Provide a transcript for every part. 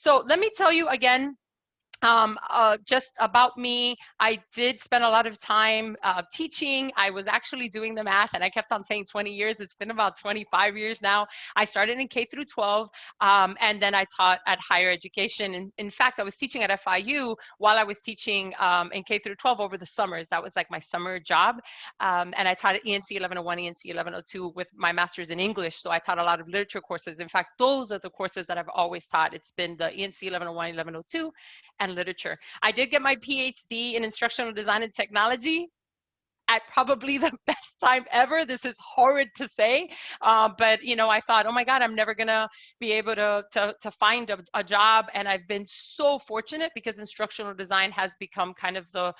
So let me tell you again, just about me. I did spend a lot of time teaching. I was actually doing the math, and I kept on saying 20 years. It's been about 25 years now. I started in K through 12, and then I taught at higher education. And in fact, I was teaching at FIU while I was teaching in K through 12 over the summers. That was like my summer job. And I taught at ENC 1101, ENC 1102 with my master's in English. So I taught a lot of literature courses. In fact, those are the courses that I've always taught. It's been the ENC 1101, 1102, and literature. I did get my PhD in instructional design and technology at probably the best time ever. This is horrid to say, but you know, I thought, oh my God, I'm never gonna be able to find a job. And I've been so fortunate because instructional design has become kind of the,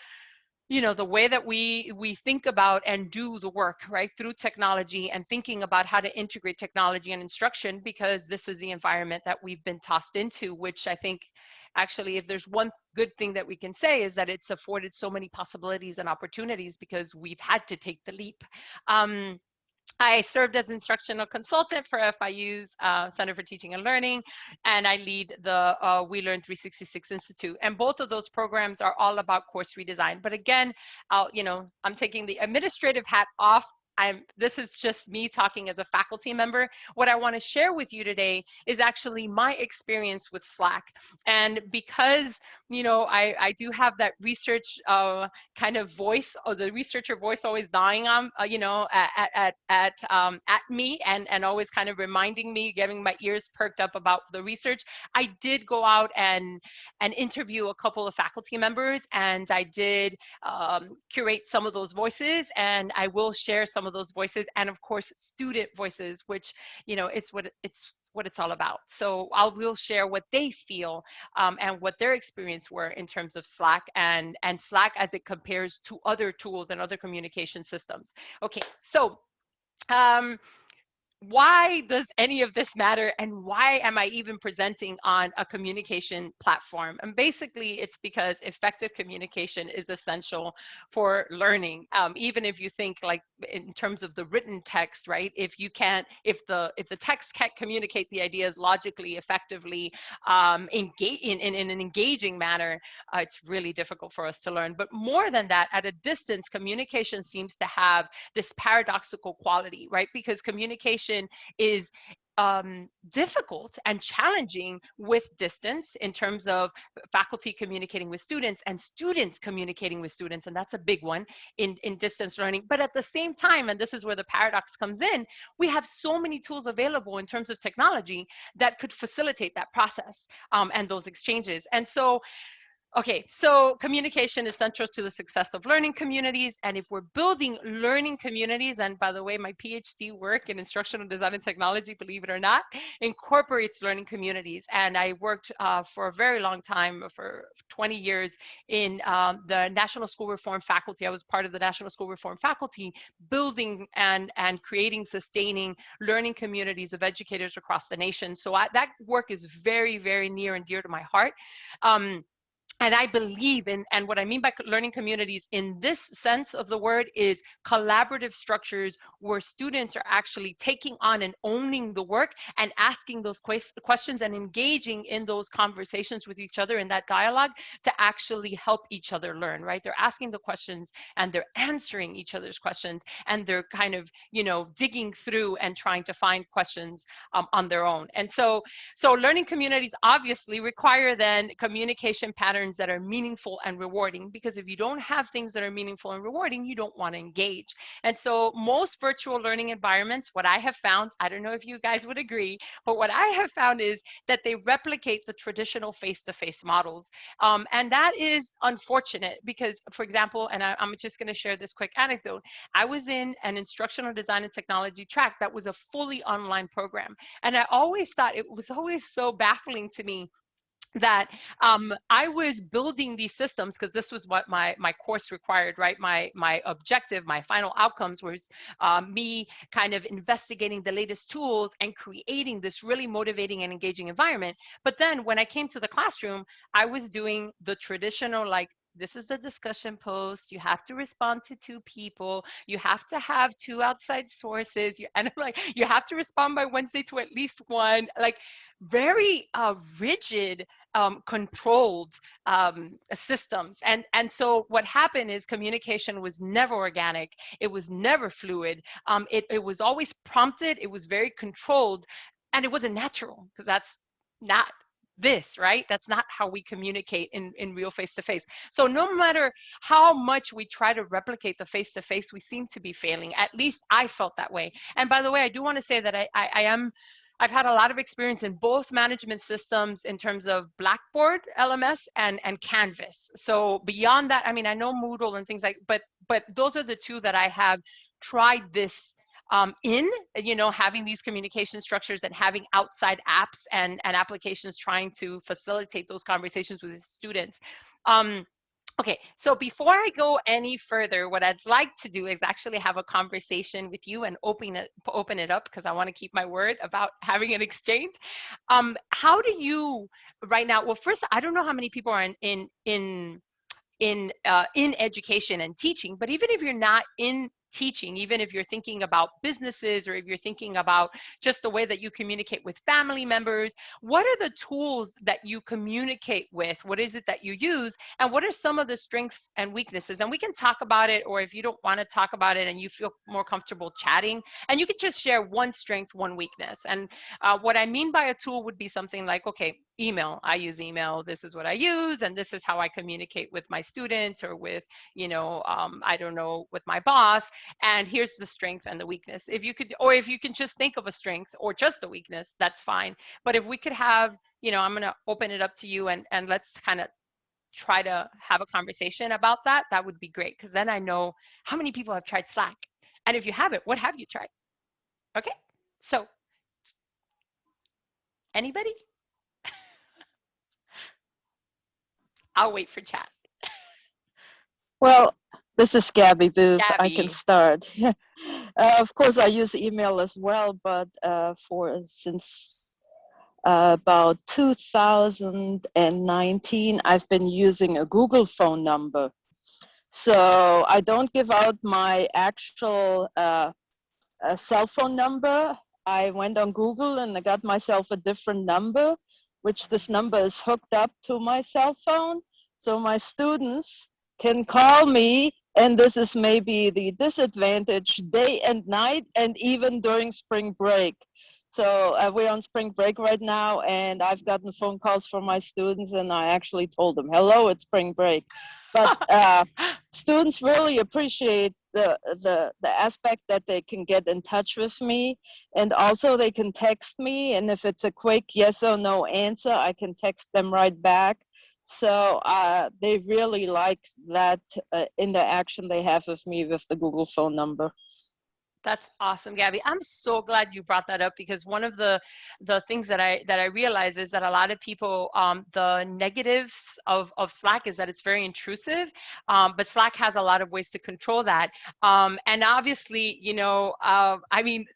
you know, the way that we think about and do the work, right, through technology, and thinking about how to integrate technology and instruction, because this is the environment that we've been tossed into, which I think actually, if there's one good thing that we can say, is that it's afforded so many possibilities and opportunities because we've had to take the leap. I served as instructional consultant for FIU's Center for Teaching and Learning, and I lead the We Learn 366 Institute. And both of those programs are all about course redesign. But again, you know, I'm taking the administrative hat off. This is just me talking as a faculty member. What I want to share with you today is actually my experience with Slack. And because, you know, I do have that research kind of voice, or the researcher voice always dying on, you know, at me, and always kind of reminding me, getting my ears perked up about the research. I did go out and interview a couple of faculty members, and I did curate some of those voices, and I will share some of those voices, and of course student voices, which, you know, it's what it's all about. So we'll share what they feel and what their experience were in terms of Slack, and Slack as it compares to other tools and other communication systems. Okay, so why does any of this matter, and why am I even presenting on a communication platform? And basically, it's because effective communication is essential for learning. Even if you think like in terms of the written text, right? If the text can't communicate the ideas logically, effectively, in an engaging manner, it's really difficult for us to learn. But more than that, at a distance, communication seems to have this paradoxical quality, right? Because communication is difficult and challenging with distance, in terms of faculty communicating with students and students communicating with students, and that's a big one in distance learning. But at the same time, and this is where the paradox comes in, we have so many tools available in terms of technology that could facilitate that process and those exchanges. And so, okay, so communication is central to the success of learning communities. And if we're building learning communities, and by the way, my PhD work in instructional design and technology, believe it or not, incorporates learning communities. And I worked for a very long time, for 20 years, in the National School Reform faculty. I was part of the National School Reform faculty, building and creating, sustaining learning communities of educators across the nation. So that work is very, very near and dear to my heart. And I believe in, and what I mean by learning communities in this sense of the word is collaborative structures where students are actually taking on and owning the work and asking those questions and engaging in those conversations with each other in that dialogue to actually help each other learn, right? They're asking the questions and they're answering each other's questions, and they're kind of, you know, digging through and trying to find questions on their own. And so learning communities obviously require then communication patterns that are meaningful and rewarding, because if you don't have things that are meaningful and rewarding, you don't want to engage. And so most virtual learning environments, what I have found, I don't know if you guys would agree, but what I have found is that they replicate the traditional face-to-face models. And that is unfortunate because, for example, and I'm just going to share this quick anecdote. I was in an instructional design and technology track that was a fully online program. And I always thought it was always so baffling to me that I was building these systems, because this was what my course required, right? My objective, my final outcomes was me kind of investigating the latest tools and creating this really motivating and engaging environment. But then when I came to the classroom, I was doing the traditional like this is the discussion post. You have to respond to 2 people. You have to have 2 outside sources. And I'm like, you have to respond by Wednesday to at least 1. Like very rigid, controlled systems. And so what happened is communication was never organic. It was never fluid. It was always prompted. It was very controlled, and it wasn't natural because that's not this, right? That's not how we communicate in real face-to-face. So no matter how much we try to replicate the face-to-face, we seem to be failing. At least I felt that way. And by the way, I do want to say that I've had a lot of experience in both management systems in terms of Blackboard, LMS, and Canvas. So beyond that, I mean, I know Moodle and things like, but those are the 2 that I have tried this having these communication structures and having outside apps and applications trying to facilitate those conversations with the students. Okay, so before I go any further, what I'd like to do is actually have a conversation with you and open it up, because I want to keep my word about having an exchange. How do you right now? Well, first, I don't know how many people are in education and teaching, but even if you're not in teaching, even if you're thinking about businesses, or if you're thinking about just the way that you communicate with family members, what are the tools that you communicate with? What is it that you use? And what are some of the strengths and weaknesses? And we can talk about it, or if you don't want to talk about it and you feel more comfortable chatting, and you could just share one strength, one weakness. And what I mean by a tool would be something like, okay, email. I use email. This is what I use, and this is how I communicate with my students, or with, I don't know, with my boss. And here's the strength and the weakness. If you could, or if you can just think of a strength or just a weakness, that's fine. But if we could have, I'm going to open it up to you, and let's kind of try to have a conversation about that. That would be great, because then I know how many people have tried Slack. And if you haven't, what have you tried? Okay. So anybody? I'll wait for chat. Well, this is Gabby Booth. I can Gabby. start. Of course, I use email as well, but since about 2019, I've been using a Google phone number. So I don't give out my actual cell phone number. I went on Google and I got myself a different number, which this number is hooked up to my cell phone. So my students can call me, and this is maybe the disadvantage, day and night, and even during spring break. So we're on spring break right now, and I've gotten phone calls from my students, and I actually told them, hello, it's spring break. But students really appreciate the aspect that they can get in touch with me, and also they can text me, and if it's a quick yes or no answer, I can text them right back. So they really like that interaction they have with me with the Google phone number. That's awesome, Gabby. I'm so glad you brought that up, because one of the things that I realize is that a lot of people, the negatives of Slack is that it's very intrusive, but Slack has a lot of ways to control that. And obviously, I mean,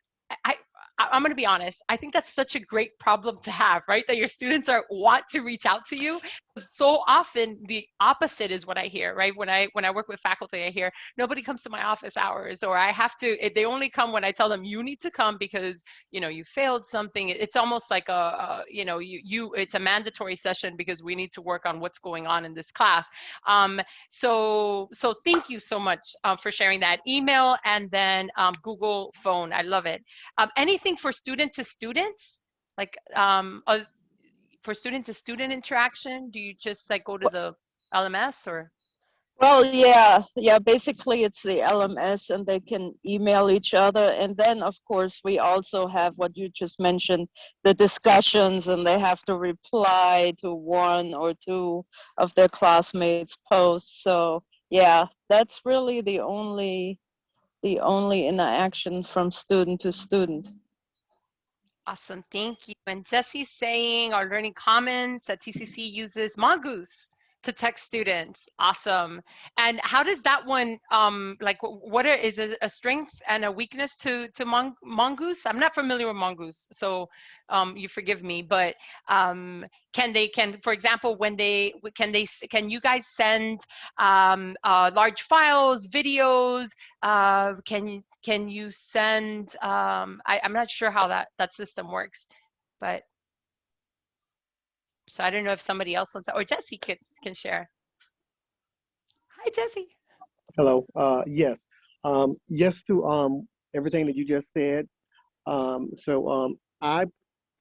I'm going to be honest. I think that's such a great problem to have, right? That your students want to reach out to you. So often the opposite is what I hear, right? When I work with faculty, I hear nobody comes to my office hours, or I have to. They only come when I tell them you need to come because you failed something. It's almost like it's a mandatory session because we need to work on what's going on in this class. So thank you so much for sharing that. Email, and then Google phone. I love it. Anything for student to students, like for student to student interaction? Do you just like go to the LMS, or? Well, yeah, basically it's the LMS, and they can email each other. And then, of course, we also have what you just mentioned, the discussions, and they have to reply to 1 or 2 of their classmates' posts. So, yeah, that's really the only interaction from student to student. Awesome, thank you. And Jesse's saying our learning commons that TCC uses Mongoose To tech students. Awesome. And how does that one, like, is a strength and a weakness to Mongoose? I'm not familiar with Mongoose, so you forgive me, but for example, can you guys send large files, videos? Can you send, I'm not sure how that system works, but so I don't know if somebody else wants to, or Jesse can share. Hi, Jesse. Hello. Yes. Yes to everything that you just said. I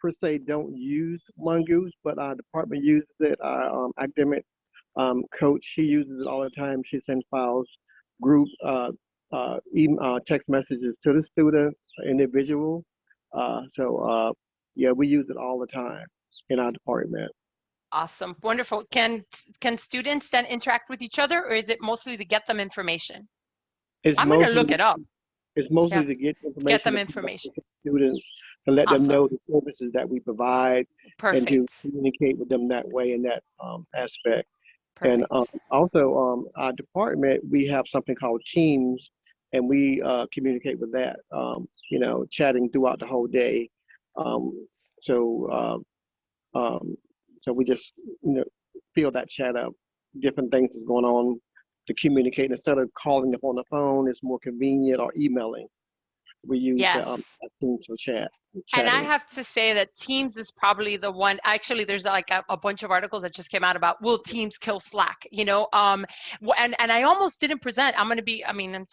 per se don't use Mongoose, but our department uses it. Our academic coach, she uses it all the time. She sends files, group, text messages to the student, individual. Yeah, we use it all the time in our department. Awesome. Wonderful. Can students then interact with each other, or is it mostly to get them information? It's I'm going to mostly look it up. It's mostly Yeah. to get Get information them to information. students, to let them know the services that we provide, and to Perfect. communicate with them that way in that aspect. And Perfect. also, our department, we have something called Teams, and we communicate with that, chatting throughout the whole day. Um, so, so we just, fill that chat up. Different things is going on to communicate. Instead of calling up on the phone, it's more convenient, or emailing. We use Yes. Teams for And I chatting. have to say that Teams is probably the one. Actually, there's like a bunch of articles that just came out about, will Teams kill Slack? And I almost didn't present. I'm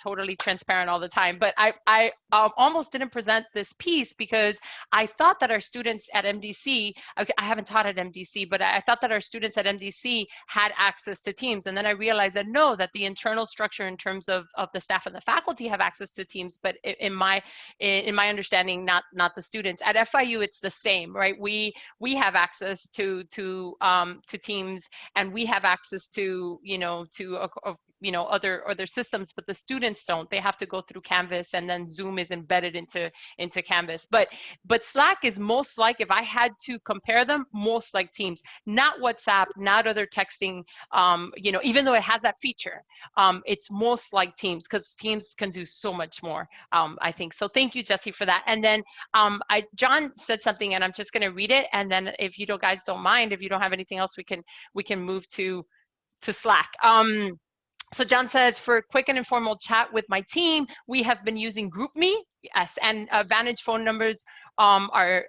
totally transparent all the time, but I almost didn't present this piece because I thought that our students at MDC, okay, I haven't taught at MDC, but I thought that our students at MDC had access to Teams, and then I realized that no, that the internal structure in terms of the staff and the faculty have access to Teams, but in my understanding, not the students. At FIU, it's the same, right? We have access to Teams, and we have access to other systems, but the students don't. They have to go through Canvas, and then Zoom is embedded into Canvas. But Slack is most like, if I had to compare them, most like Teams, not WhatsApp, not other texting. Even though it has that feature, it's most like Teams, because Teams can do so much more. I think so. Thank you, Jesse, for that. And then John said something, and I'm just going to read it. And then if you guys don't mind, if you don't have anything else, we can move to Slack. So John says, for quick and informal chat with my team, we have been using GroupMe. Yes, and Advantage phone numbers are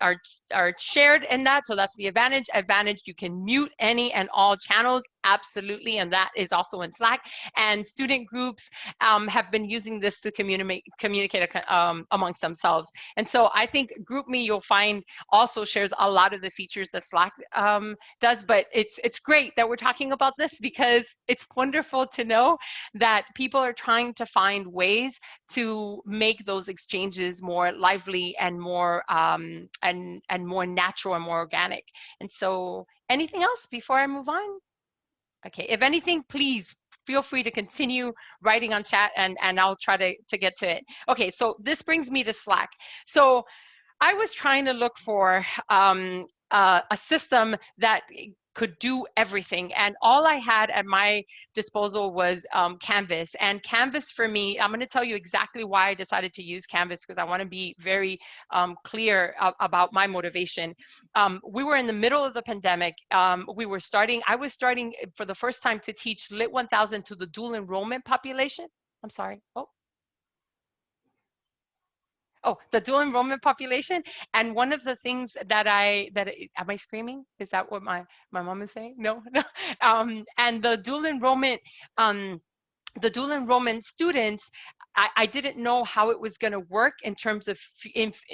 shared in that. So that's the advantage. Advantage, you can mute any and all channels, absolutely, and that is also in Slack. And student groups have been using this to communicate amongst themselves. And so I think GroupMe, you'll find, also shares a lot of the features that Slack does. But it's great that we're talking about this, because it's wonderful to know that people are trying to find ways to make those exchanges more lively and more and more natural and more organic. And so, anything else before I move on? Okay, if anything, please feel free to continue writing on chat, and I'll try to get to it. Okay, so this brings me to Slack. So I was trying to look for a system that could do everything, and all I had at my disposal was Canvas. And Canvas, for me, I'm going to tell you exactly why I decided to use Canvas, because I want to be very clear about my motivation. We were in the middle of the pandemic. I was starting for the first time to teach Lit 1000 to the dual enrollment population. I'm sorry. The dual enrollment population. And one of the things am I screaming? Is that what my mom is saying? No, no. And the dual enrollment students, I didn't know how it was going to work in terms of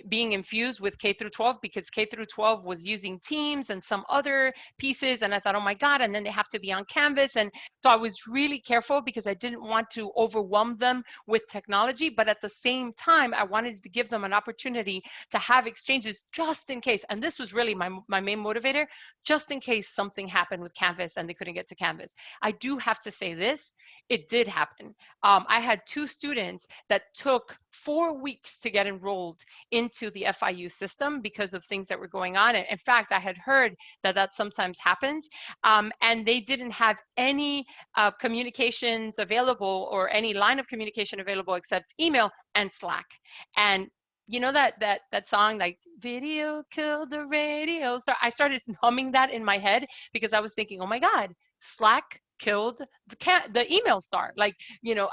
being infused with K through 12, because K through 12 was using Teams and some other pieces. And I thought, oh my God, and then they have to be on Canvas. And so I was really careful, because I didn't want to overwhelm them with technology. But at the same time, I wanted to give them an opportunity to have exchanges just in case. And this was really my main motivator, just in case something happened with Canvas and they couldn't get to Canvas. I do have to say this, it did happen. I had 2 students that took 4 weeks to get enrolled into the FIU system because of things that were going on. And in fact, I had heard that that sometimes happens, and they didn't have any communications available or any line of communication available except email and Slack. And you know that song, like video killed the radio star. I started humming that in my head because I was thinking, oh my God, Slack killed the email star. Like, you know,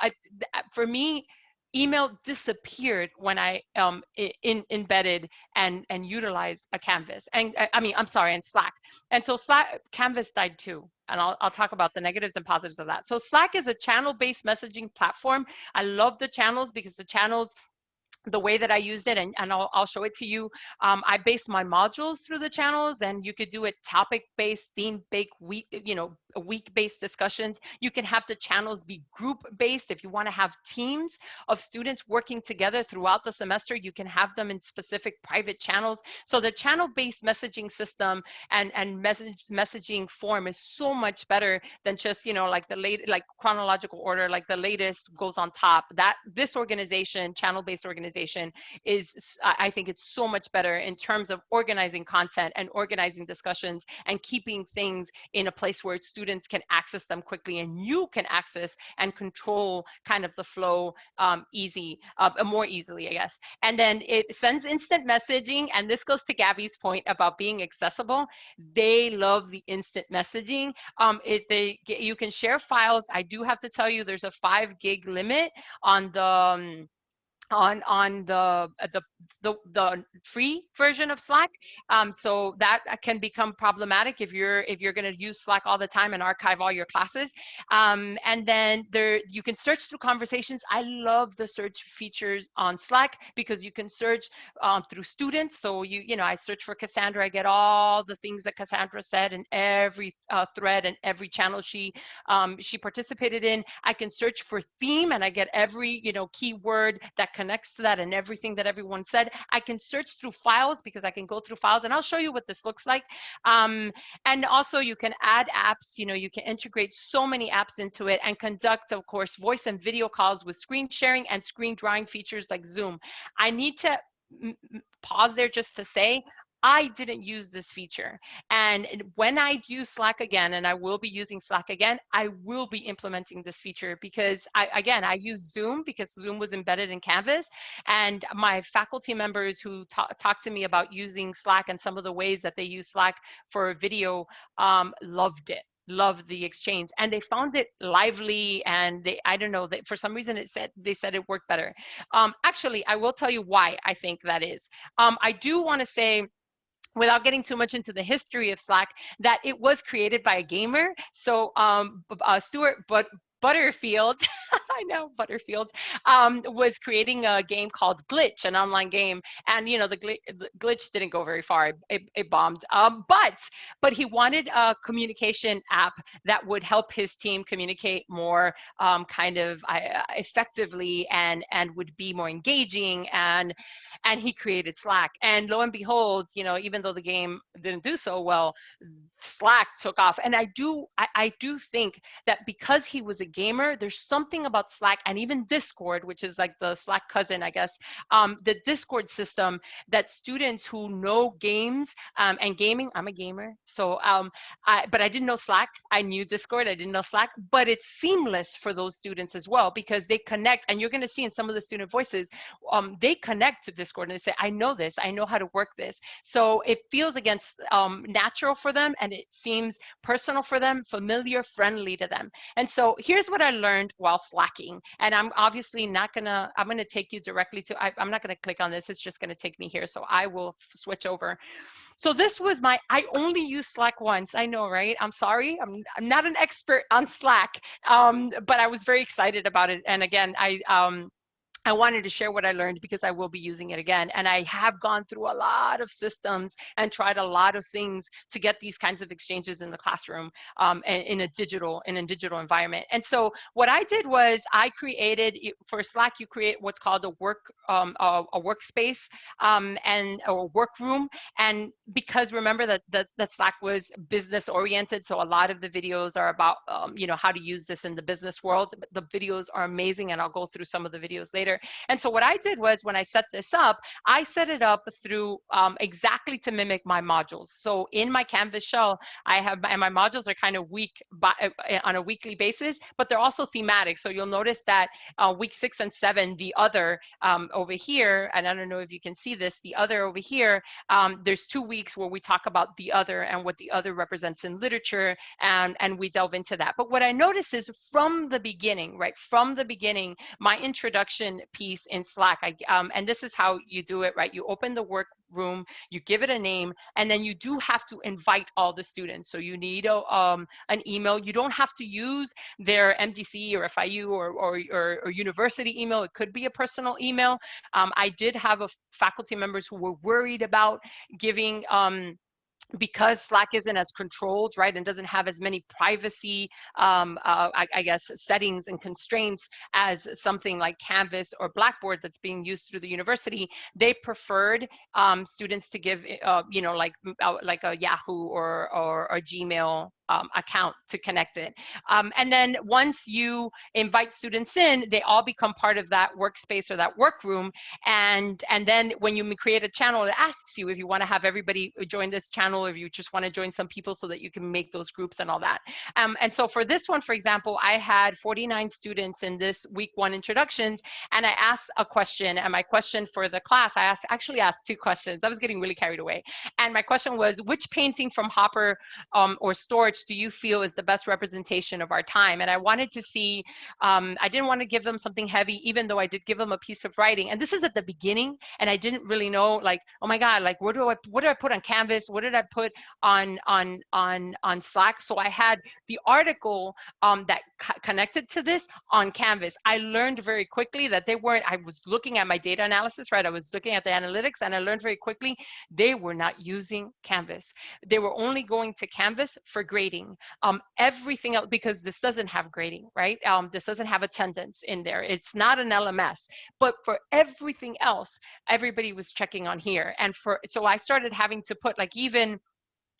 for me, email disappeared when I embedded and utilized a Canvas. And I mean, I'm sorry, and Slack. And so Slack, Canvas died too. And I'll talk about the negatives and positives of that. So Slack is a channel-based messaging platform. I love the channels because the channels, the way that I used it, and I'll show it to you. I based my modules through the channels, and you could do it topic-based, theme-based, week-based discussions. You can have the channels be group-based. If you want to have teams of students working together throughout the semester, you can have them in specific private channels. So the channel-based messaging system and messaging form is so much better than just, you know, like like chronological order, like the latest goes on top. That this organization, channel-based organization, is, I think it's so much better in terms of organizing content and organizing discussions and keeping things in a place where students can access them quickly and you can access and control kind of the flow more easily, I guess. And then it sends instant messaging, and this goes to Gabby's point about being accessible. They love the instant messaging. You can share files. I do have to tell you, there's a 5 gig limit on the the free version of Slack, so that can become problematic if you're going to use Slack all the time and archive all your classes. And then you can search through conversations. I love the search features on Slack because you can search through students. So you know, I search for Cassandra, I get all the things that Cassandra said in every thread and every channel she participated in. I can search for theme, and I get every, you know, keyword that connects to that and everything that everyone said. I can search through files because I can go through files, and I'll show you what this looks like. And also you can add apps, you know, you can integrate so many apps into it and conduct, of course, voice and video calls with screen sharing and screen drawing features like Zoom. I need to pause there just to say, I didn't use this feature. And when I use Slack again, and I will be using Slack again, I will be implementing this feature because I use Zoom because Zoom was embedded in Canvas. And my faculty members who talked to me about using Slack and some of the ways that they use Slack for video loved it. Loved the exchange, and they found it lively, and I don't know, for some reason they said it worked better. Actually, I will tell you why I think that is. I do want to say, without getting too much into the history of Slack, that it was created by a gamer. So Stuart Butterfield, I know Butterfield, was creating a game called Glitch, an online game. And, you know, the Glitch didn't go very far. It bombed. But he wanted a communication app that would help his team communicate more kind of effectively and would be more engaging. And he created Slack. And lo and behold, you know, even though the game didn't do so well, Slack took off. And I do think that because he was a gamer, there's something about Slack and even Discord, which is like the Slack cousin, I guess, the Discord system, that students who know games and gaming, I'm a gamer, so but I didn't know Slack. I knew Discord, I didn't know Slack, but it's seamless for those students as well because they connect. And you're going to see in some of the student voices, they connect to Discord and they say, I know this, I know how to work this. So it feels natural for them, and it seems personal for them, familiar, friendly to them. And so here's what I learned while slacking. And I'm obviously not gonna, I'm gonna take you directly to, I'm not gonna click on this, it's just gonna take me here. So I will switch over. So this was I only used Slack once. I know, right? I'm sorry, I'm not an expert on Slack, but I was very excited about it. And again, I wanted to share what I learned because I will be using it again. And I have gone through a lot of systems and tried a lot of things to get these kinds of exchanges in the classroom in a digital environment. And so what I did was I created, for Slack, you create what's called a workspace and a workroom. And because remember that Slack was business oriented, so a lot of the videos are about you know, how to use this in the business world. The videos are amazing, and I'll go through some of the videos later. And so what I did was, when I set this up, I set it up through exactly to mimic my modules. So in my Canvas shell, I have, and my modules are kind of on a weekly basis, but they're also thematic. So you'll notice that week 6 and 7, the other over here, and I don't know if you can see this, the other over here, there's 2 weeks where we talk about the other and what the other represents in literature, and we delve into that. But what I noticed is from the beginning, right, from the beginning, my introduction piece in Slack, and this is how you do it, right? You open the workroom, you give it a name, and then you do have to invite all the students. So you need an email. You don't have to use their MDC or FIU or university email. It could be a personal email. I did have faculty members who were worried about giving because Slack isn't as controlled, right, and doesn't have as many privacy, I guess, settings and constraints as something like Canvas or Blackboard that's being used through the university, they preferred students to give, you know, like a Yahoo or a Gmail account to connect it. And then once you invite students in, they all become part of that workspace or that workroom. And then when you create a channel, it asks you if you want to have everybody join this channel, or if you just want to join some people so that you can make those groups and all that. And so for this one, for example, I had 49 students in this week 1 introductions, and I asked a question. And my question for the class, I actually asked 2 questions. I was getting really carried away. And my question was, which painting from Hopper or Storch do you feel is the best representation of our time? And I wanted to see, I didn't want to give them something heavy, even though I did give them a piece of writing. And this is at the beginning, and I didn't really know, like, oh my God, like, what did I put on Canvas? What did I put on Slack? So I had the article that connected to this on Canvas. I learned very quickly that they weren't, I was looking at my data analysis, right? I was looking at the analytics, and I learned very quickly they were not using Canvas. They were only going to Canvas for grading. Everything else, because this doesn't have grading, right? This doesn't have attendance in there. It's not an LMS, but for everything else, everybody was checking on here. And so I started having to put, like, even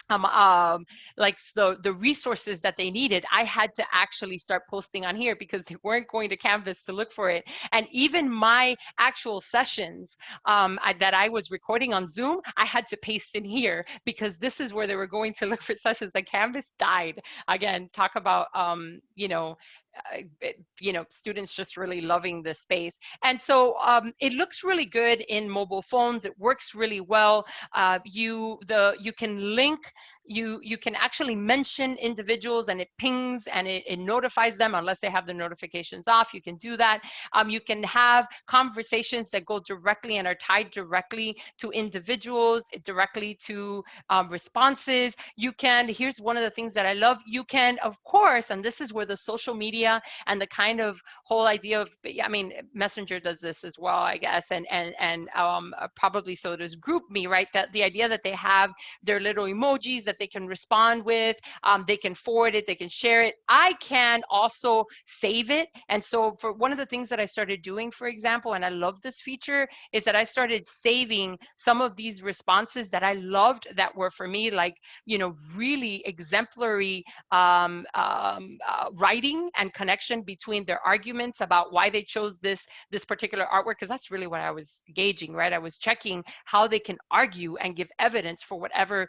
like the resources that they needed, I had to actually start posting on here because they weren't going to Canvas to look for it. And even my actual sessions that I was recording on Zoom, I had to paste in here because this is where they were going to look for sessions. Like, Canvas died. Again, talk about, you know, students just really loving this space. And so it looks really good in mobile phones. It works really well. You can link, you can actually mention individuals, and it pings and it notifies them unless they have the notifications off. You can do that. You can have conversations that go directly and are tied directly to individuals, directly to responses. You can, here's one of the things that I love, you can, of course, and this is where the social media and the kind of whole idea of, I mean, Messenger does this as well, I guess, and probably so does GroupMe, right? That the idea that they have their little emojis that they can respond with, they can forward it, they can share it. I can also save it. And so for one of the things that I started doing, for example, and I love this feature, is that I started saving some of these responses that I loved, that were for me, like, you know, really exemplary writing and connection between their arguments about why they chose this particular artwork, because that's really what I was gauging, right? I was checking how they can argue and give evidence for whatever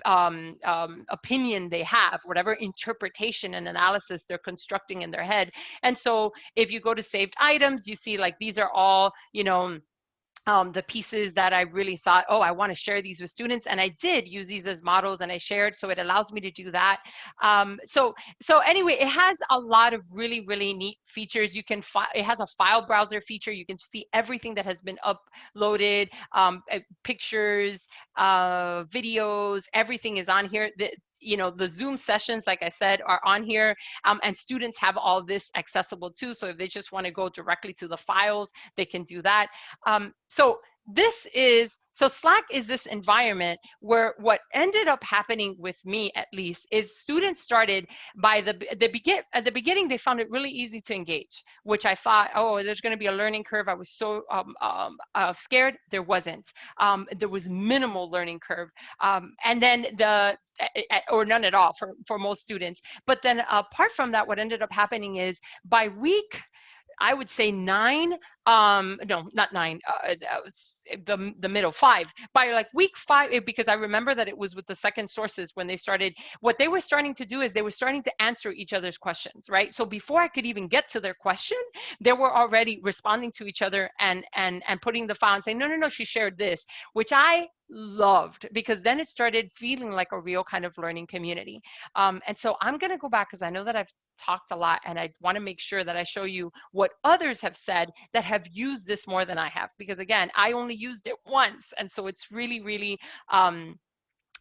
opinion they have, whatever interpretation and analysis they're constructing in their head. And so if you go to saved items, you see, like, these are all, you know, the pieces that I really thought, oh, I want to share these with students. And I did use these as models, and I shared, so it allows me to do that. So anyway, it has a lot of really, really neat features. You can, it has a file browser feature. You can see everything that has been uploaded, pictures, videos, everything is on here. you know, the Zoom sessions, like I said, are on here, and students have all this accessible too. So if they just want to go directly to the files, they can do that. So this is, so Slack is this environment where what ended up happening with me, at least, is students started by at the beginning, they found it really easy to engage, which I thought, oh, there's going to be a learning curve. I was so scared. There wasn't. There was minimal learning curve, and then or none at all for most students. But then apart from that, what ended up happening is by week, I would say 9, no, not 9, that was the middle 5. By like week 5, because I remember that it was with the second sources when they started, what they were starting to do is they were starting to answer each other's questions, right? So before I could even get to their question, they were already responding to each other and putting the file and saying, no, no, no, she shared this, which I loved, because then it started feeling like a real kind of learning community. And so I'm going to go back because I know that I've talked a lot, and I want to make sure that I show you what others have said that have used this more than I have, because again, I only used it once, and so it's really, really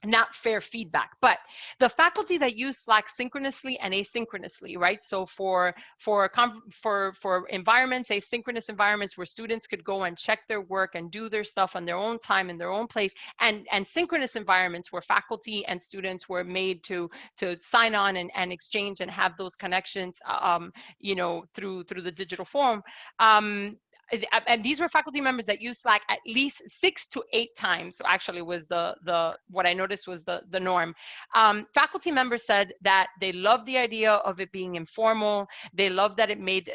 not fair feedback. But the faculty that use Slack synchronously and asynchronously, right? So for environments, asynchronous environments where students could go and check their work and do their stuff on their own time in their own place, and synchronous environments where faculty and students were made to sign on and exchange and have those connections, you know, through the digital form. And these were faculty members that used Slack at least 6 to 8 times. So actually was what I noticed was the norm. Faculty members said that they loved the idea of it being informal. They loved that it made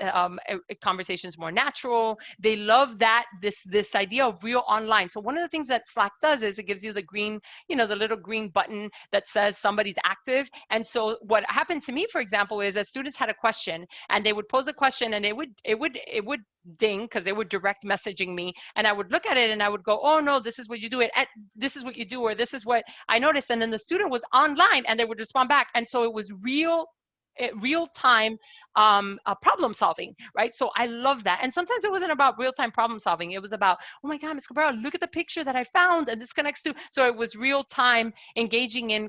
conversations more natural. They loved that this idea of real online. So one of the things that Slack does is it gives you the green, you know, the little green button that says somebody's active. And so what happened to me, for example, is that students had a question and they would pose a question, and it would ding, because they were direct messaging me, and I would look at it and I would go, oh no, this is what you do it, this is what you do, or this is what I noticed. And then the student was online and they would respond back. And so it was real time problem solving, right? So I love that. And sometimes it wasn't about real time problem solving. It was about, oh my God, Ms. Cabrera, look at the picture that I found, and this connects to. So it was real time engaging in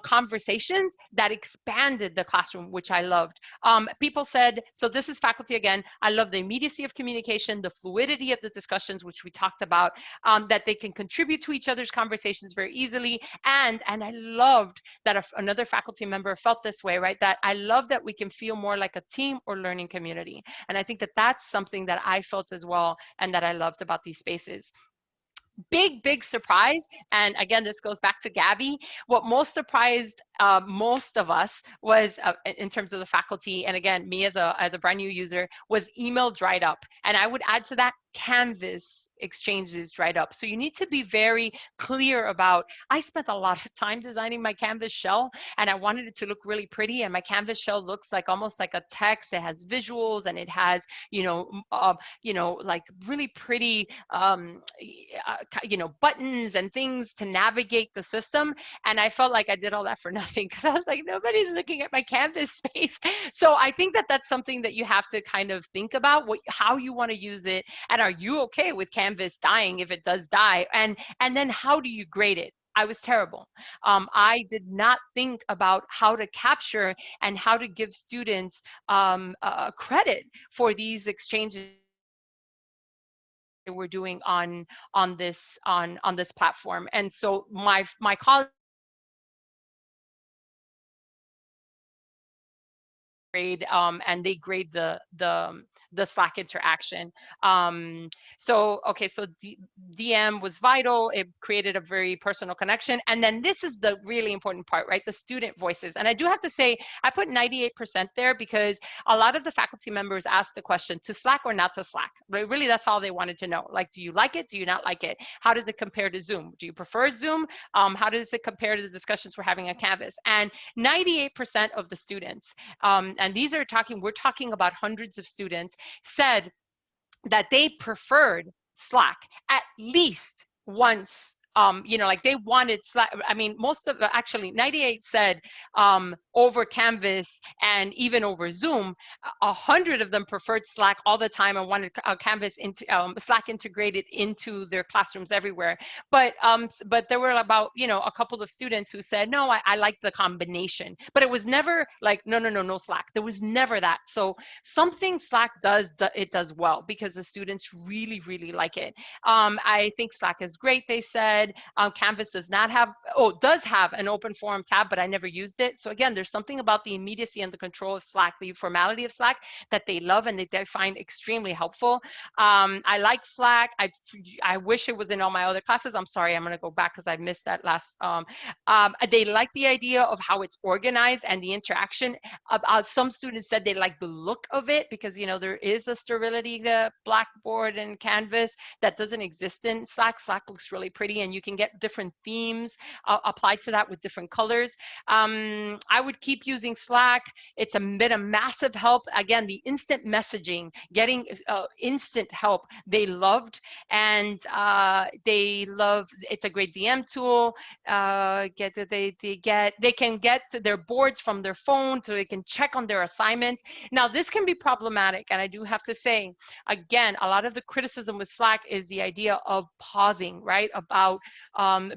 conversations that expanded the classroom, which I loved. People said, so this is faculty again, I love the immediacy of communication, the fluidity of the discussions, which we talked about, that they can contribute to each other's conversations very easily. And I loved that another faculty member felt this way, right? That I love that we can feel more like a team or learning community. And I think that that's something that I felt as well, and that I loved about these spaces. Big surprise, and again, this goes back to Gabby, what most surprised most of us was, in terms of the faculty, and again, me as a brand new user, was email dried up. And I would add to that, Canvas exchanges dried up. So you need to be very clear about, I spent a lot of time designing my Canvas shell, and I wanted it to look really pretty, and my Canvas shell looks like almost like a text. It has visuals, and it has, you know, like really pretty, you know, buttons and things to navigate the system. And I felt like I did all that for nothing, because I was like, nobody's looking at my Canvas space. So I think that that's something that you have to kind of think about, how you want to use it, and are you okay with Canvas dying if it does die, and then how do you grade it? I was terrible. I did not think about how to capture and how to give students credit for these exchanges we're doing on this platform. And so my colleagues grade, and they grade the Slack interaction. So okay, so DM was vital. It created a very personal connection. And then this is the really important part, right? The student voices. And I do have to say, I put 98% there because a lot of the faculty members asked the question, to Slack or not to Slack? Right? Really, that's all they wanted to know. Like, do you like it? Do you not like it? How does it compare to Zoom? Do you prefer Zoom? How does it compare to the discussions we're having on Canvas? And 98% of the students, and these are we're talking about hundreds of students, said that they preferred Slack at least once you know, like they wanted Slack. I mean, most of actually 98 said over Canvas and even over Zoom, 100 of them preferred Slack all the time and wanted Canvas into Slack integrated into their classrooms everywhere. But there were about, you know, a couple of students who said, no, I like the combination, but it was never like, no Slack. There was never that. So something Slack does, it does well because the students really, really like it. I think Slack is great, they said. Canvas does not have, does have an open forum tab, but I never used it. So again, there's something about the immediacy and the control of Slack, the formality of Slack that they love and they find extremely helpful. I like Slack. I wish it was in all my other classes. I'm sorry, I'm gonna go back because I missed that last. They like the idea of how it's organized and the interaction. Some students said they like the look of it because, you know, there is a sterility to Blackboard and Canvas that doesn't exist in Slack. Slack looks really pretty and you can get different themes applied to that with different colors. I would keep using Slack. It's been a massive help. Again, the instant messaging, getting instant help, they loved. And it's a great DM tool. They can get their boards from their phone so they can check on their assignments. Now, this can be problematic. And I do have to say, again, a lot of the criticism with Slack is the idea of pausing, right? About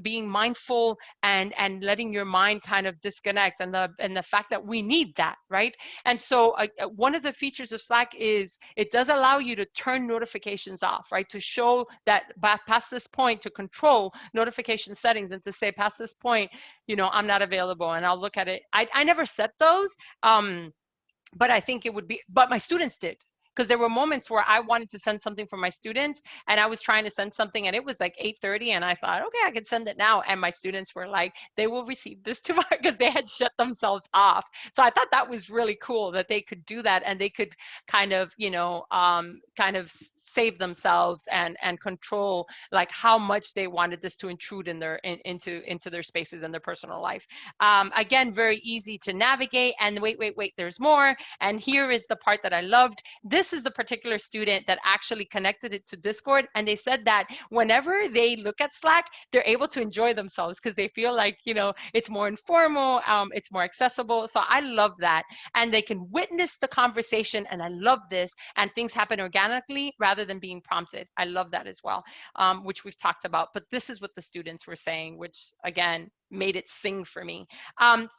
being mindful and letting your mind kind of disconnect, and the fact that we need that, right? And so one of the features of Slack is it does allow you to turn notifications off, right? To show that past this point, to control notification settings and to say past this point, you know, I'm not available and I'll look at it. I never set those, but I think it would be, but my students did. Because there were moments where I wanted to send something for my students and I was trying to send something and it was like 8:30 and I thought, okay, I can send it now. And my students were like, they will receive this tomorrow because they had shut themselves off. So I thought that was really cool that they could do that and they could kind of, you know, kind of save themselves and control like how much they wanted this to intrude in their into their spaces and their personal life. Again, very easy to navigate. And wait, there's more. And here is the part that I loved. This is the particular student that actually connected it to Discord. And they said that whenever they look at Slack, they're able to enjoy themselves because they feel like, you know, it's more informal, it's more accessible. So I love that. And they can witness the conversation. And I love this. And things happen organically rather than being prompted. I love that as well, which we've talked about. But this is what the students were saying, which again, made it sing for me.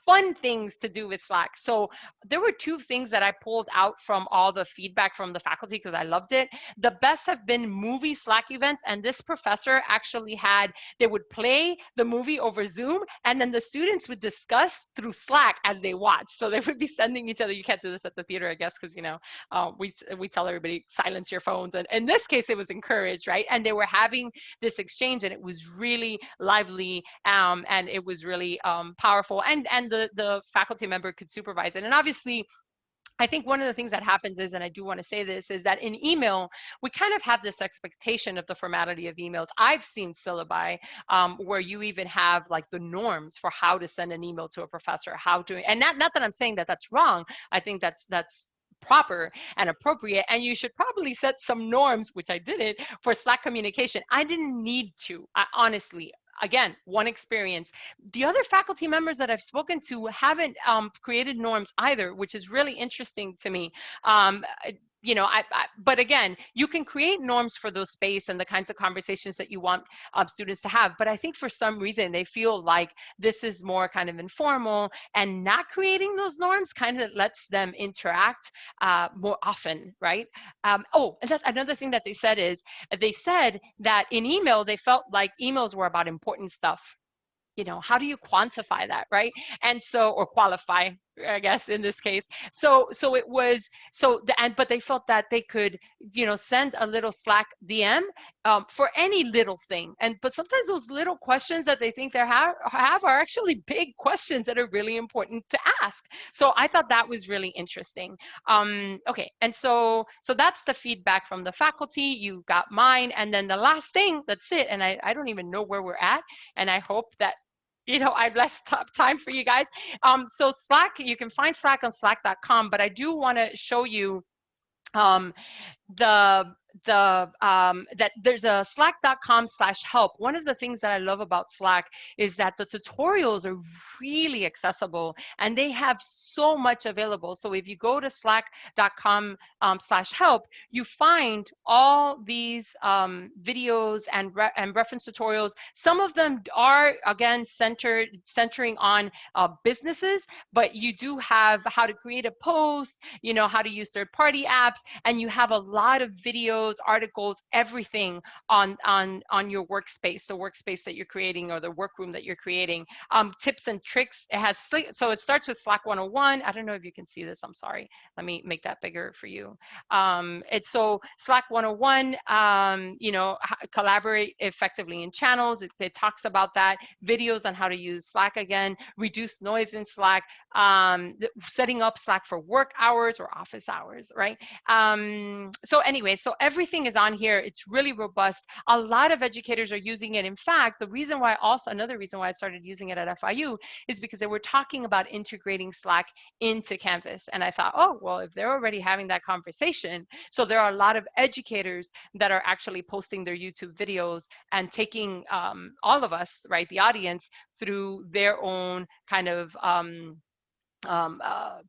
Fun things to do with Slack. So there were two things that I pulled out from all the feedback from the faculty because I loved it. The best have been movie Slack events. And this professor actually they would play the movie over Zoom and then the students would discuss through Slack as they watch. So they would be sending each other, you can't do this at the theater, I guess, because, you know, we tell everybody silence your phones. And in this case, it was encouraged, right? And they were having this exchange and it was really lively and it was really powerful, and the faculty member could supervise it. And obviously, I think one of the things that happens is, and I do want to say this, is that in email, we kind of have this expectation of the formality of emails. I've seen syllabi where you even have like the norms for how to send an email to a professor, and not that I'm saying that that's wrong. I think that's proper and appropriate, and you should probably set some norms, which I didn't, for Slack communication. I didn't need to, honestly. Again, one experience. The other faculty members that I've spoken to haven't created norms either, which is really interesting to me. You know, but again, you can create norms for those space and the kinds of conversations that you want students to have. But I think for some reason, they feel like this is more kind of informal, and not creating those norms kind of lets them interact more often, right? And that's another thing that they said is, they said that in email, they felt like emails were about important stuff. You know, how do you quantify that, right? And so, or qualify, I guess, in this case. So it was, but they felt that they could, you know, send a little Slack DM for any little thing. But sometimes those little questions that they think they have are actually big questions that are really important to ask. So I thought that was really interesting. Okay, and so that's the feedback from the faculty. You got mine. And then the last thing, that's it. And I don't even know where we're at. And I hope that, you know, I've less time for you guys. So Slack, you can find Slack on slack.com, but I do want to show you that there's a slack.com/help. One of the things that I love about Slack is that the tutorials are really accessible and they have so much available. So if you go to slack.com/help, you find all these videos and reference tutorials. Some of them are, again, centering on businesses, but you do have how to create a post, you know, how to use third-party apps, and you have a lot of videos, articles, everything on your workspace, the workspace that you're creating or the workroom that you're creating. Tips and tricks. It has, so it starts with Slack 101. I don't know if you can see this. I'm sorry. Let me make that bigger for you. It's so Slack 101. You know, collaborate effectively in channels. It talks about that. Videos on how to use Slack again. Reduce noise in Slack. Setting up Slack for work hours or office hours, right? So anyway, so everything is on here. It's really robust. A lot of educators are using it. In fact, the reason why, also another reason why I started using it at FIU is because they were talking about integrating Slack into Canvas. And I thought, oh, well, if they're already having that conversation, so there are a lot of educators that are actually posting their YouTube videos and taking all of us, right, the audience, through their own kind of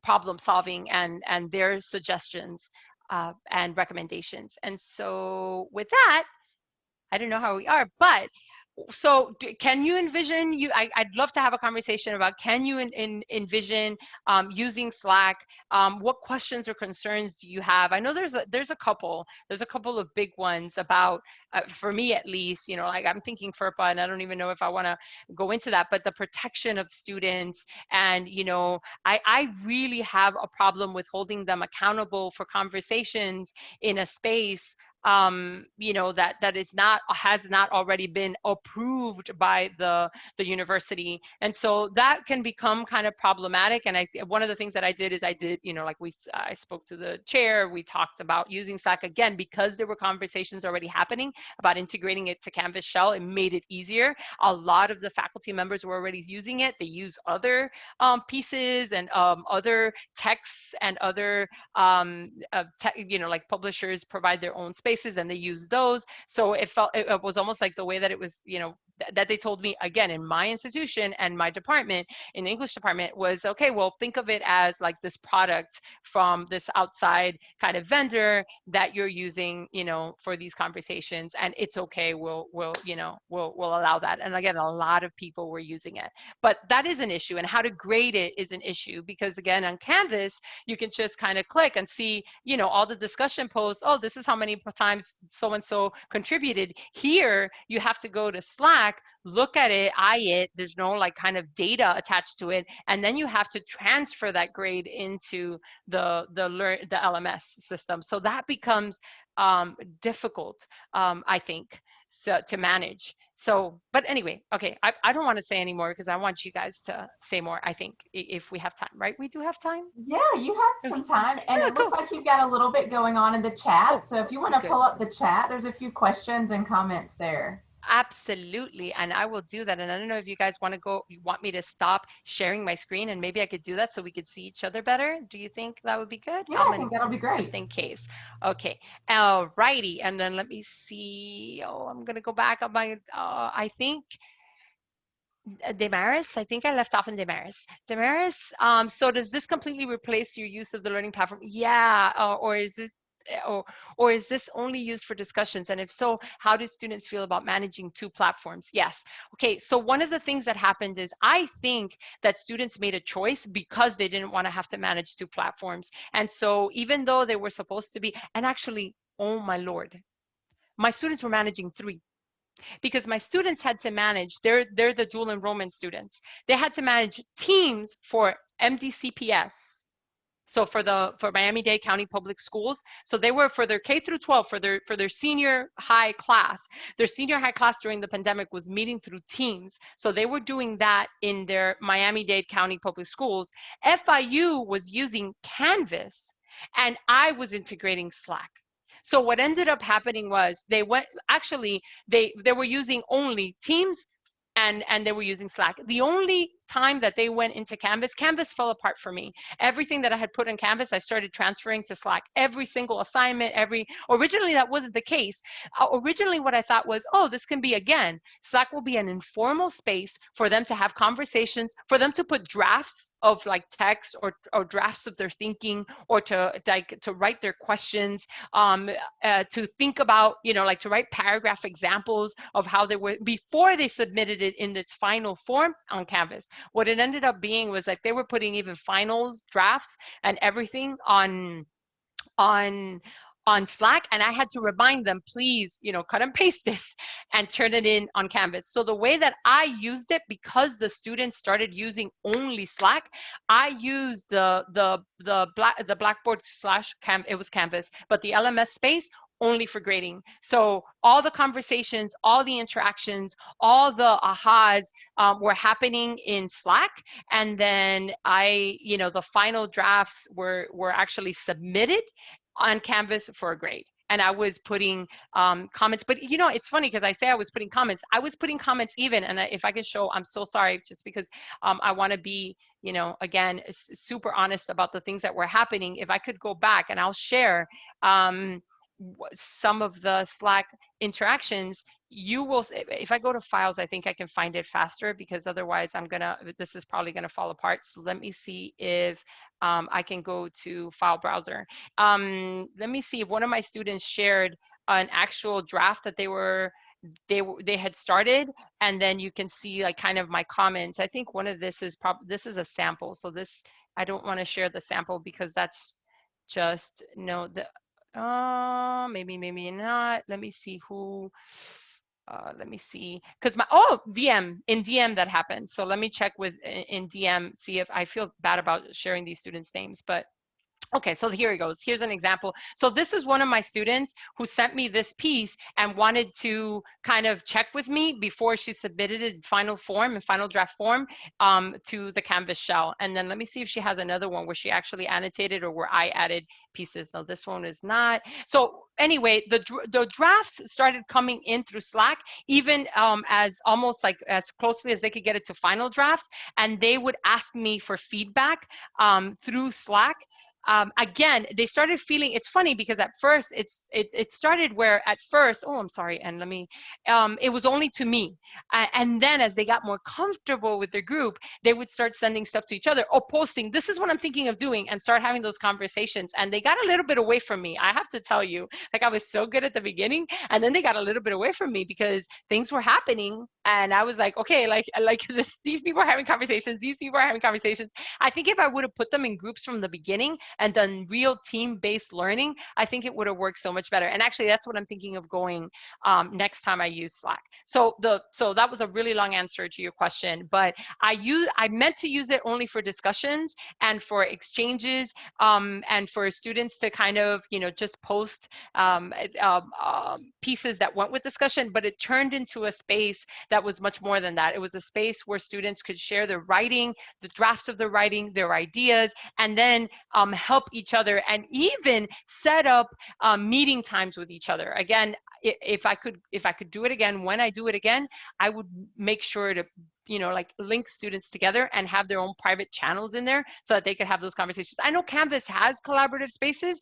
problem solving and their suggestions and recommendations. And so with that, I don't know how we are, but so can you envision, I'd love to have a conversation about, can you envision using Slack? What questions or concerns do you have? I know there's a couple of big ones about, for me at least, you know, like I'm thinking FERPA, and I don't even know if I want to go into that, but the protection of students, and, you know, I really have a problem with holding them accountable for conversations in a space you know, that has not already been approved by the university. And so that can become kind of problematic. And one of the things that I did is you know, like I spoke to the chair, we talked about using Slack again, because there were conversations already happening about integrating it to Canvas Shell. It made it easier. A lot of the faculty members were already using it. They use other pieces and other texts and other you know, like publishers provide their own spaces and they use those. So it was almost like the way that it was, you know, that they told me, again, in my institution and my department, in the English department, was, okay, well, think of it as like this product from this outside kind of vendor that you're using, you know, for these conversations, and it's okay, we'll you know, we'll allow that. And again, a lot of people were using it, but that is an issue, and how to grade it is an issue, because again, on Canvas, you can just kind of click and see, you know, all the discussion posts. Oh, this is how many times so-and-so contributed. Here, you have to go to Slack, look at it, eye it. There's no like kind of data attached to it. And then you have to transfer that grade into the LMS system. So that becomes difficult, I think, so to manage. So, but anyway, okay, I don't want to say any more because I want you guys to say more, I think, if we have time, right? We do have time? Yeah, you have some time. And Yeah, it looks cool. like you've got a little bit going on in the chat. Oh, So if you want to good. pull up the chat, there's a few questions and comments there. Absolutely, and I will do that. And I don't know if you guys want me to stop sharing my screen, and maybe I could do that so we could see each other better. Do you think that would be good? Yeah, I think that'll be great. Just in case. Okay, all righty. And then let me see. Oh, I'm gonna go back on my, I think, Damaris, I think I left off in Damaris. Damaris, so does this completely replace your use of the learning platform? Yeah, or is it, or is this only used for discussions? And if so, how do students feel about managing two platforms? Yes. Okay, so one of the things that happened is, I think that students made a choice because they didn't want to have to manage two platforms. And so even though they were supposed to be, and actually, oh my Lord, my students were managing three, because my students had to manage, they're the dual enrollment students. They had to manage teams for MDCPS. So for Miami-Dade County Public Schools, so they were for their K through 12, for their senior high class. Their senior high class during the pandemic was meeting through teams. So they were doing that in their Miami-Dade County Public Schools. FIU was using Canvas, and I was integrating Slack. So what ended up happening was they were using only Teams and they were using Slack. The only time that they went into Canvas, Canvas fell apart for me. Everything that I had put in Canvas, I started transferring to Slack. Every single assignment, originally that wasn't the case. Originally what I thought was, oh, this can be, again, Slack will be an informal space for them to have conversations, for them to put drafts of like text or drafts of their thinking, or to write their questions, to think about, like to write paragraph examples of how they were before they submitted it in its final form on Canvas. What it ended up being was like they were putting even finals, drafts, and everything on Slack, and I had to remind them, please, cut and paste this and turn it in on Canvas. So the way that I used it, because the students started using only Slack, I used the Blackboard it was Canvas, but the LMS space only for grading. So all the conversations, all the interactions, all the ahas were happening in Slack. And then the final drafts were actually submitted on Canvas for a grade. And I was putting comments, but it's funny because I say I was putting comments. I was putting comments even, and if I could show, I'm so sorry, just because I want to be, again, super honest about the things that were happening. If I could go back, and I'll share some of the Slack interactions, you will, if I go to files, I think I can find it faster, because otherwise this is probably gonna fall apart. So let me see if I can go to file browser. Let me see if one of my students shared an actual draft that they had started, and then you can see like kind of my comments. I think one of this is this is a sample. So this, I don't want to share the sample because that's just maybe not. Let me see who. Let me see, because in DM that happened. So let me check in DM, see if I feel bad about sharing these students' names, but okay, so here it goes. Here's an example. So this is one of my students who sent me this piece and wanted to kind of check with me before she submitted it in final draft form to the Canvas shell. And then let me see if she has another one where she actually annotated or where I added pieces. No, this one is not. So anyway, the drafts started coming in through Slack, even as almost like as closely as they could get it to final drafts. And they would ask me for feedback through Slack. Again, they started feeling, it's funny because at first it started where at first, oh, I'm sorry, and let me, it was only to me. And then as they got more comfortable with their group, they would start sending stuff to each other or posting, this is what I'm thinking of doing, and start having those conversations. And they got a little bit away from me. I have to tell you, like I was so good at the beginning, and then they got a little bit away from me because things were happening. And I was like, okay, like these people are having conversations. These people are having conversations. I think if I would have put them in groups from the beginning and done real team-based learning, I think it would have worked so much better. And actually, that's what I'm thinking of going next time I use Slack. So that was a really long answer to your question, but I meant to use it only for discussions and for exchanges and for students to kind of just post pieces that went with discussion. But it turned into a space that was much more than that. It was a space where students could share their writing, the drafts of their writing, their ideas, and then help each other, and even set up meeting times with each other. Again, if I could do it again, when I do it again, I would make sure to like link students together and have their own private channels in there so that they could have those conversations. I know Canvas has collaborative spaces,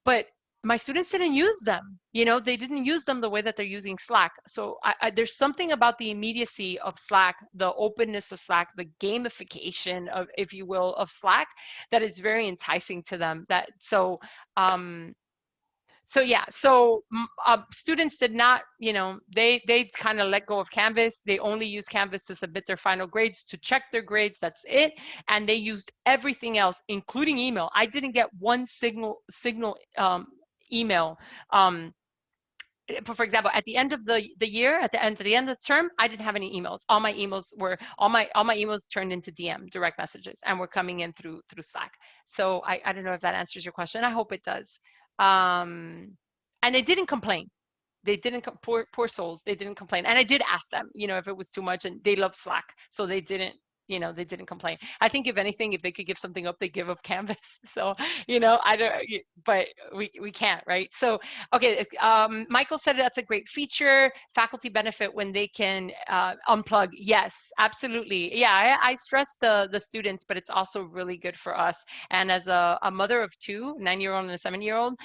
but my students didn't use them. They didn't use them the way that they're using Slack. So there's something about the immediacy of Slack, the openness of Slack, the gamification of, if you will, of Slack, that is very enticing to them. Students did not, they kind of let go of Canvas. They only use Canvas to submit their final grades, to check their grades. That's it. And they used everything else, including email. I didn't get one signal email. For example, at the end of the year, at the end of the term, I didn't have any emails. All my emails turned into DM, direct messages, and were coming in through Slack. So I don't know if that answers your question. I hope it does. And they didn't complain. They didn't, poor souls, they didn't complain. And I did ask them, if it was too much, and they love Slack, so they didn't you know, they didn't complain. I think if anything, if they could give something up, they give up Canvas. So, you know, I don't, but we can't, right? So, okay, Michael said that's a great feature. Faculty benefit when they can unplug. Yes, absolutely. Yeah, I stress the students, but it's also really good for us. And as a mother of two, 9-year-old and a 7-year-old,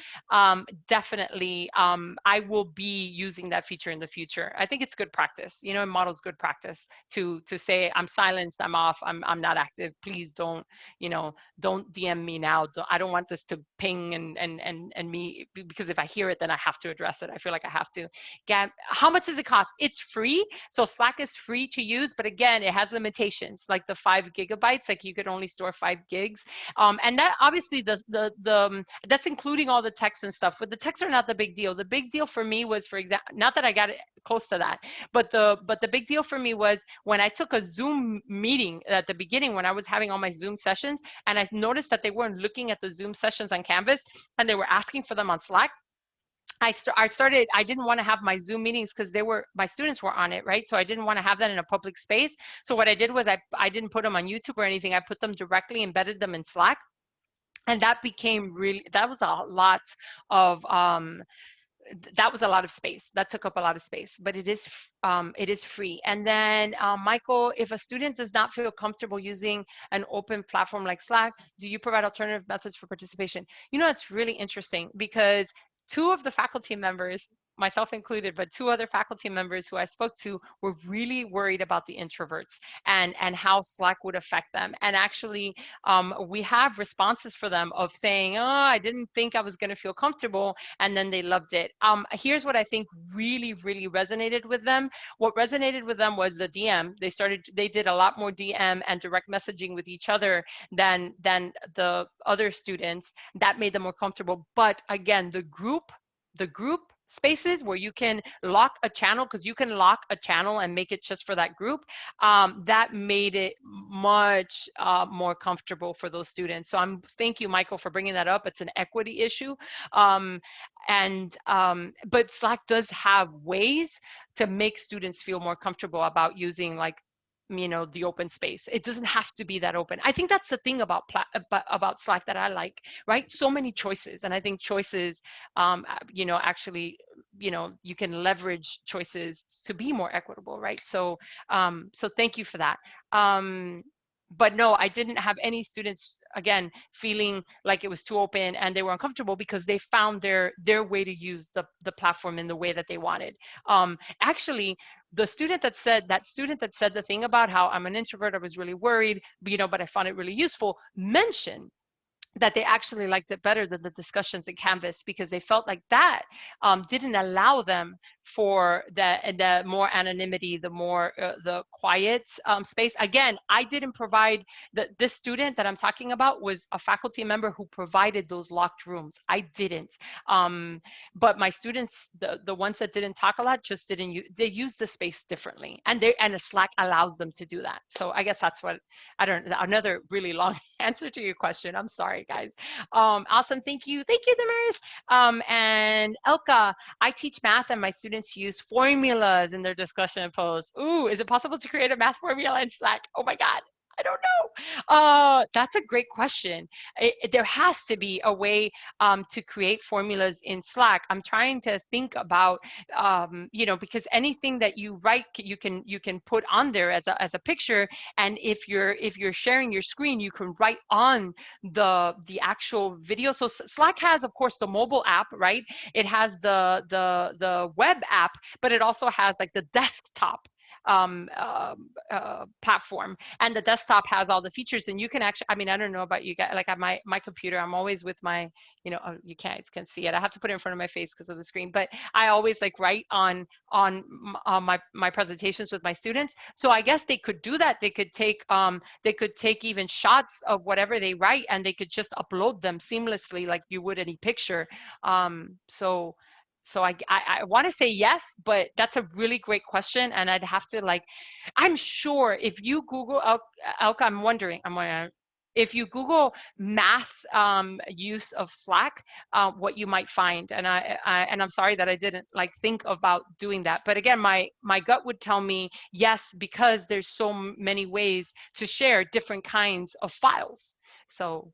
definitely I will be using that feature in the future. I think it's good practice, you know, it models good practice to say I'm silenced, I'm off, I'm not active. Please don't, you know, don't DM me now. I don't want this to ping and me, because if I hear it, then I have to address it. I feel like I have to. Gab, how much does it cost? It's free. So Slack is free to use, but again, it has limitations, like the 5 gigabytes, like you could only store 5 gigs. And that obviously that's including all the text and stuff, but the texts are not the big deal. The big deal for me was, for example, not that I got it close to that, but the big deal for me was when I took a Zoom meeting at the beginning, when I was having all my Zoom sessions, and I noticed that they weren't looking at the Zoom sessions on Canvas and they were asking for them on Slack. I didn't want to have my Zoom meetings because my students were on it, right? So I didn't want to have that in a public space. So what I did was I didn't put them on YouTube or anything. I put them directly, embedded them in Slack. And that became that was a lot of, that was a lot of space. That took up a lot of space, but it is free. And then Michael, if a student does not feel comfortable using an open platform like Slack, do you provide alternative methods for participation? You know, it's really interesting because 2 of the faculty members, myself included, but 2 other faculty members who I spoke to were really worried about the introverts and how Slack would affect them. And actually, we have responses for them of saying, oh, I didn't think I was going to feel comfortable, and then they loved it. Here's what I think really, really resonated with them. What resonated with them was the DM. They did a lot more DM and direct messaging with each other than the other students. That made them more comfortable. But again, the group spaces where you can lock a channel, because you can lock a channel and make it just for that group, that made it much more comfortable for those students. So thank you, Michael, for bringing that up. It's an equity issue. But Slack does have ways to make students feel more comfortable about using, like, you know, the open space. It doesn't have to be that open. I think that's the thing about Slack that I like, right? So many choices. And I think choices, you know, actually, you know, you can leverage choices to be more equitable, right? So thank you for that. But no, I didn't have any students, again, feeling like it was too open and they were uncomfortable, because they found their way to use the platform in the way that they wanted. Actually, the student that said the thing about how I'm an introvert, I was really worried, you know, but I found it really useful, mentioned that they actually liked it better than the discussions in Canvas, because they felt like that didn't allow them for the more anonymity, the more the quiet space. Again, I didn't provide this student that I'm talking about was a faculty member who provided those locked rooms. I didn't. But my students, the ones that didn't talk a lot, just didn't they used the space differently, and Slack allows them to do that. So I guess that's what, I don't know, another really long answer to your question. I'm sorry, guys. Awesome. Thank you, Damaris. And Elka, I teach math and my students use formulas in their discussion posts. Ooh, is it possible to create a math formula in Slack? Oh my God. I don't know. That's a great question. There has to be a way to create formulas in Slack. I'm trying to think about, you know, because anything that you write, you can put on there as a picture. And if you're sharing your screen, you can write on the actual video. So Slack has, of course, the mobile app, right? It has the web app, but it also has like the desktop platform, and the desktop has all the features, and you can actually, I mean, I don't know about you guys, like at my computer, I'm always with my, you know, oh, you can't see it, I have to put it in front of my face because of the screen, but I always like write on my presentations with my students. So I guess they could do that. They could take even shots of whatever they write, and they could just upload them seamlessly like you would any picture. So I want to say yes, but that's a really great question. And I'd have to, like, I'm sure if you Google Elka, I'm wondering, if you Google math use of Slack, what you might find. And I'm sorry that I didn't like think about doing that. But again, my gut would tell me yes, because there's so many ways to share different kinds of files. So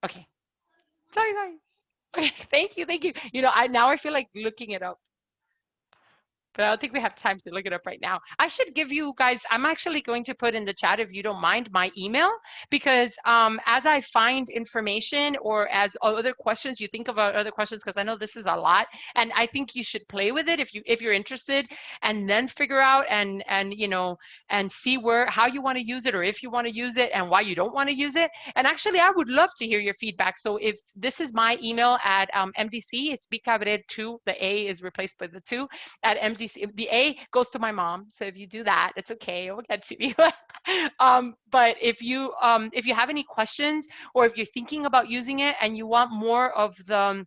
okay. Sorry. Okay, thank you. You know, now I feel like looking it up, but I don't think we have time to look it up right now. I should give you guys, I'm actually going to put in the chat, if you don't mind, my email, because as I find information or as other questions, you think of other questions, because I know this is a lot, and I think you should play with it if you're interested, and then figure out and you know, and see how you want to use it, or if you want to use it and why you don't want to use it. And actually, I would love to hear your feedback. So if this is my email at MDC, it's bcabrera2, the A is replaced by the 2, at MDC. The A goes to my mom, so if you do that, it's okay. We'll get to you. But if you have any questions, or if you're thinking about using it and you want more of the,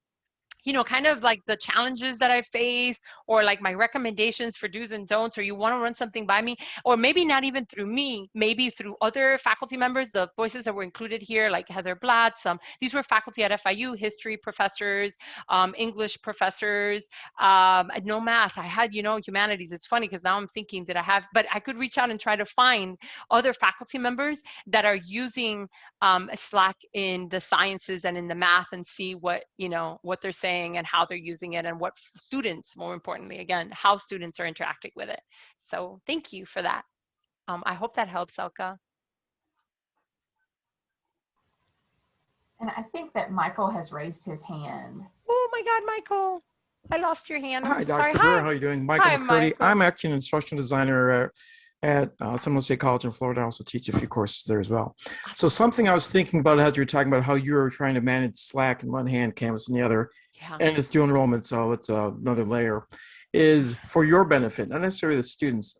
you know, kind of like the challenges that I face, or like my recommendations for do's and don'ts, or you want to run something by me, or maybe not even through me, maybe through other faculty members, the voices that were included here, like Heather Blatt, these were faculty at FIU, history professors, English professors, no math. I had, you know, humanities. It's funny because now I'm thinking that but I could reach out and try to find other faculty members that are using Slack in the sciences and in the math, and see what, you know, what they're saying and how they're using it, and what students, more importantly, again, how students are interacting with it. So thank you for that. I hope that helps, Elka. And I think that Michael has raised his hand. Oh my God, Michael, I lost your hand. I'm Hi, so Dr. sorry. Cabrera. Hi. How are you doing? Michael Hi, McCurdy. Michael. I'm actually an instructional designer at Seminole State College in Florida. I also teach a few courses there as well. So something I was thinking about as you were talking about how you were trying to manage Slack in one hand, Canvas in the other, Yeah. and it's dual enrollment, so it's another layer, is for your benefit, not necessarily the students.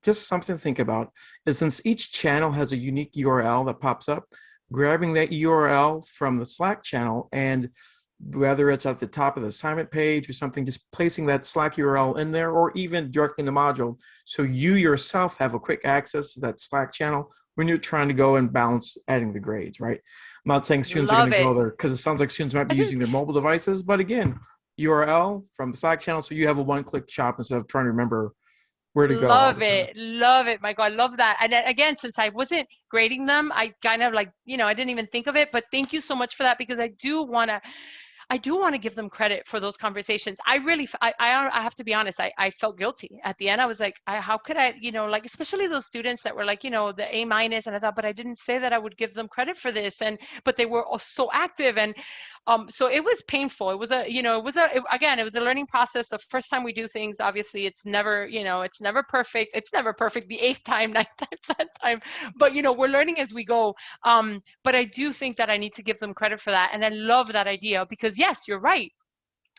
Just something to think about is, since each channel has a unique URL that pops up, grabbing that URL from the Slack channel, and whether it's at the top of the assignment page or something, just placing that Slack URL in there, or even directly in the module, so you yourself have a quick access to that Slack channel when you're trying to go and balance adding the grades, right? I'm not saying students are going to go there, because it sounds like students might be using their mobile devices, but again, URL from the Slack channel, so you have a one-click shop instead of trying to remember where to go. Love it, Michael. I love that. And again, since I wasn't grading them, I kind of like, you know, I didn't even think of it, but thank you so much for that, because I do want to give them credit for those conversations. I have to be honest, I felt guilty at the end. I was like, how could I, you know, like, especially those students that were like, you know, the A-, and I thought, but I didn't say that I would give them credit for this. But they were so active. And so it was painful. It was again, it was a learning process. The first time we do things, obviously it's never, you know, it's never perfect. It's never perfect the 8th time, 9th time, 10th time, but, you know, we're learning as we go. But I do think that I need to give them credit for that. And I love that idea, because yes, you're right.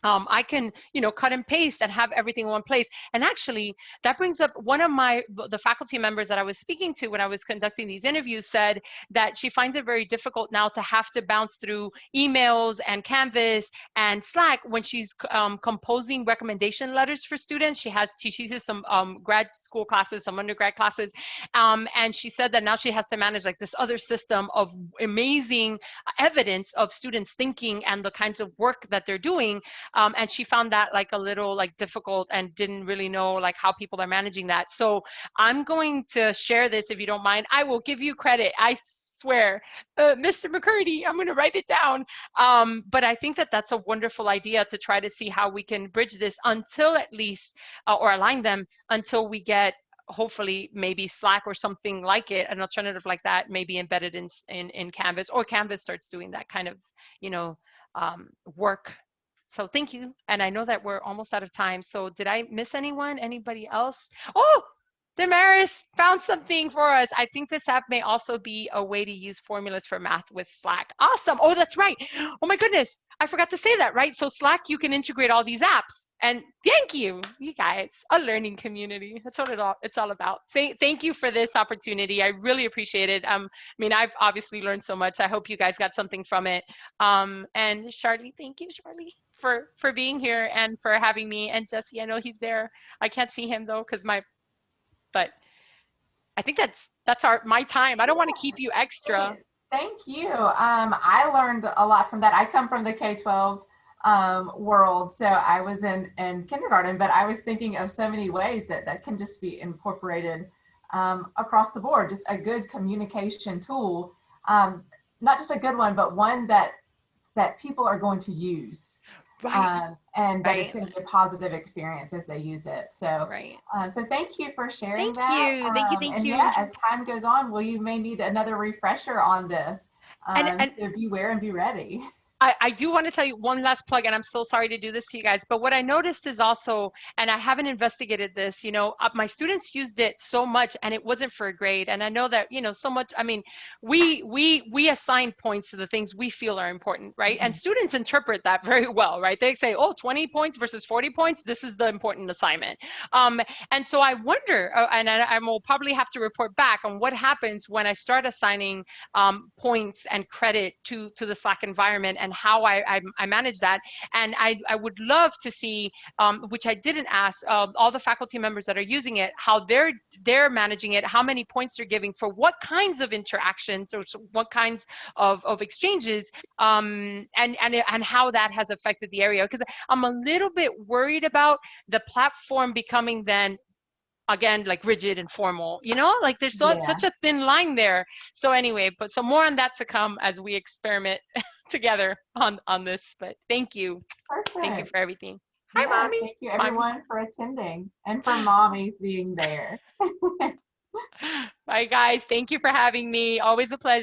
I can, you know, cut and paste and have everything in one place. And actually, that brings up one of the faculty members that I was speaking to when I was conducting these interviews, said that she finds it very difficult now to have to bounce through emails and Canvas and Slack when she's composing recommendation letters for students. She teaches some grad school classes, some undergrad classes, and she said that now she has to manage like this other system of amazing evidence of students thinking and the kinds of work that they're doing. And she found that like a little like difficult, and didn't really know like how people are managing that. So I'm going to share this, if you don't mind. I will give you credit, I swear. Mr. McCurdy, I'm going to write it down. But I think that that's a wonderful idea, to try to see how we can bridge this until at least, or align them until we get, hopefully maybe Slack or something like it, an alternative like that, maybe embedded in Canvas, or Canvas starts doing that kind of, you know, work. So thank you. And I know that we're almost out of time. So did I miss anyone? Anybody else? Oh, Damaris found something for us. I think this app may also be a way to use formulas for math with Slack. Awesome. Oh, that's right. Oh my goodness. I forgot to say that, right? So Slack, you can integrate all these apps. And thank you guys, a learning community. That's what it's all about. Thank you for this opportunity. I really appreciate it. I mean, I've obviously learned so much. I hope you guys got something from it. And Charlie, thank you, Charlie, for being here and for having me. And Jesse, I know he's there. I can't see him though, but I think that's my time. I don't want to keep you extra. Thank you. I learned a lot from that. I come from the K-12 world, so I was in kindergarten, but I was thinking of so many ways that can just be incorporated across the board. Just a good communication tool, not just a good one, but one that people are going to use. Right. And that Right. it's going to be a positive experience as they use it. So, Right. So thank you for sharing Thank that. you. Thank And you. yeah, as time goes on, you may need another refresher on this. And So beware and be ready. I do want to tell you one last plug, and I'm so sorry to do this to you guys, but what I noticed is also, and I haven't investigated this, my students used it so much and it wasn't for a grade. And I know that, so much, I mean, we assign points to the things we feel are important, right? And students interpret that very well, right? They say, oh, 20 points versus 40 points, this is the important assignment. And so I wonder, and I will probably have to report back on what happens when I start assigning points and credit to the Slack environment, and how I manage that. And I would love to see, which I didn't ask, all the faculty members that are using it, how they're managing it, how many points they're giving for what kinds of interactions or what kinds of exchanges, and how that has affected the area. Because I'm a little bit worried about the platform becoming then again like rigid and formal, like there's such a thin line there. So anyway, but some more on that to come as we experiment together on this. But thank you. Perfect. Thank you for everything. Hi, Mommy. Thank you everyone for attending and for mommies being there. Bye guys, thank you for having me. Always a pleasure.